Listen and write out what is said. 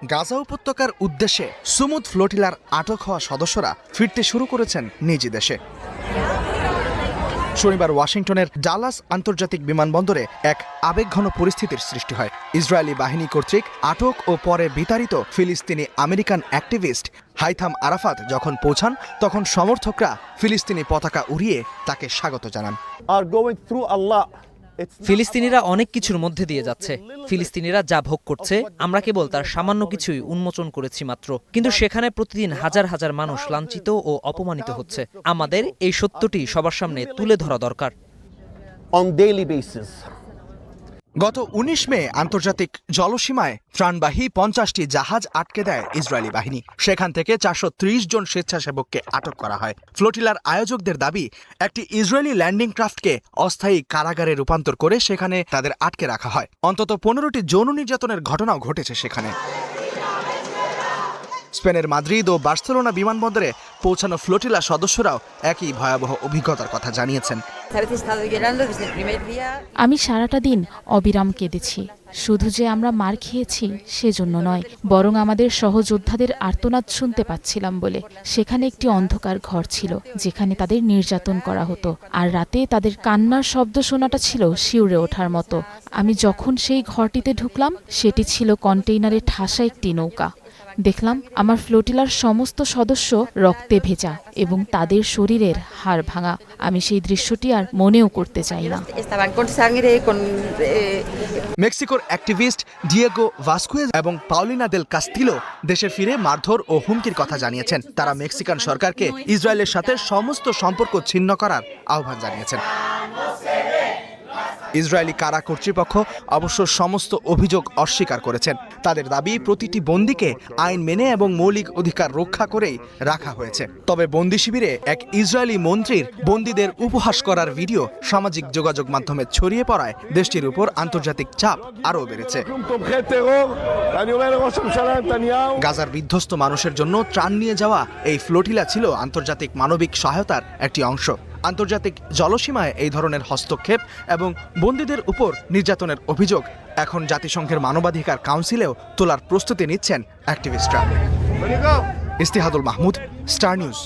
গাজা উপত্যকার উদ্দেশ্যে সুমুদ ফ্লোটিলার আটক হওয়া সদস্যরা ফিরতে শুরু করেছেন নিজ দেশে। শনিবার ওয়াশিংটনের ডালাস আন্তর্জাতিক বিমানবন্দরে এক আবেগঘন পরিস্থিতির সৃষ্টি হয়। ইসরায়েলি বাহিনী কর্তৃক আটক ও পরে বিতাড়িত ফিলিস্তিনি আমেরিকান অ্যাক্টিভিস্ট হাইথাম আরাফাত যখন পৌঁছান, তখন সমর্থকরা ফিলিস্তিনি পতাকা উড়িয়ে তাকে স্বাগত জানান। ফিলিস্তিনিরা অনেক কিছুর মধ্যে দিয়ে যাচ্ছে। ফিলিস্তিনিরা যা ভোগ করছে আমরা কেবল তার সামান্য কিছুই উন্মোচন করেছি মাত্র, কিন্তু সেখানে প্রতিদিন হাজার হাজার মানুষ লাঞ্ছিত ও অপমানিত হচ্ছে। আমাদের এই সত্যটি সবার সামনে তুলে ধরা দরকার। গত ১৯ মে আন্তর্জাতিক জলসীমায় ত্রাণবাহী ৫০টি জাহাজ আটকে দেয় ইসরায়েলি বাহিনী। সেখান থেকে ৪৩০ জন স্বেচ্ছাসেবক আটক করা হয়। ফ্লোটিলার আয়োজকদের দাবি, একটি ইসরায়েলি ল্যান্ডিং ক্রাফটকে অস্থায়ী কারাগারে রূপান্তর করে সেখানে তাদের আটকে রাখা হয়। অন্তত ১৫টি যৌন নির্যাতনের ঘটনাও ঘটেছে সেখানে। স্পেনের মাদ্রিদ ও বার্সেলোনা বিমানবন্দরে পৌঁছানো ফ্লোটিলা সদস্যরাও একই ভয়াবহ অভিজ্ঞতার কথা জানিয়েছেন। আমি সারাটা দিন অবিরাম কেঁদেছি। শুধু যে আমরা মার খেয়েছি সেজন্য নয়, বরং আমাদের সহযোদ্ধাদের আর্তনাদ শুনতে পাচ্ছিলাম বলে। সেখানে একটি অন্ধকার ঘর ছিল যেখানে তাদের নির্যাতন করা হতো, আর রাতে তাদের কান্নার শব্দ শোনাটা ছিল শিউরে ওঠার মতো। আমি যখন সেই ঘরটিতে ঢুকলাম, সেটি ছিল কন্টেইনারে ঠাসা একটি নৌকা। দেখলাম আমার ফ্লোটিলার সমস্ত সদস্য রক্তে ভেজা এবং তাদের শরীরের হাড় ভাঙা। আমি সেই দৃশ্যটি আর মনেও করতে চাই না। মেক্সিকোর অ্যাক্টিভিস্ট ডিয়েগো ভাস্কুয়েজ এবং পাউলিনা দেল কাস্তিলো দেশে ফিরে মারধর ও হুমকির কথা জানিয়েছেন। তারা মেক্সিকান সরকারকে ইসরায়েলের সাথে সমস্ত সম্পর্ক ছিন্ন করার আহ্বান জানিয়েছেন। ইসরায়েলি কারা কর্তৃপক্ষ অবশ্য সমস্ত অভিযোগ অস্বীকার করেছেন। তাদের দাবি, প্রতিটি বন্দীকে আইন মেনে এবং মৌলিক অধিকার রক্ষা করেই রাখা হয়েছে। তবে বন্দি শিবিরে এক ইসরায়েলি মন্ত্রীর বন্দীদের উপহাস করার ভিডিও সামাজিক যোগাযোগ মাধ্যমে ছড়িয়ে পড়ায় দেশটির উপর আন্তর্জাতিক চাপ আরও বেড়েছে। গাজার বিধ্বস্ত মানুষের জন্য ত্রাণ নিয়ে যাওয়া এই ফ্লোটিলা ছিল আন্তর্জাতিক মানবিক সহায়তার একটি অংশ। আন্তর্জাতিক জলসীমায় এই ধরনের হস্তক্ষেপ এবং বন্দীদের উপর নির্যাতনের অভিযোগ এখন জাতিসংঘের মানবাধিকার কাউন্সিলেও তোলার প্রস্তুতি নিচ্ছেন অ্যাক্টিভিস্টরা। ইস্তিহাদুল মাহমুদ, স্টার নিউজ।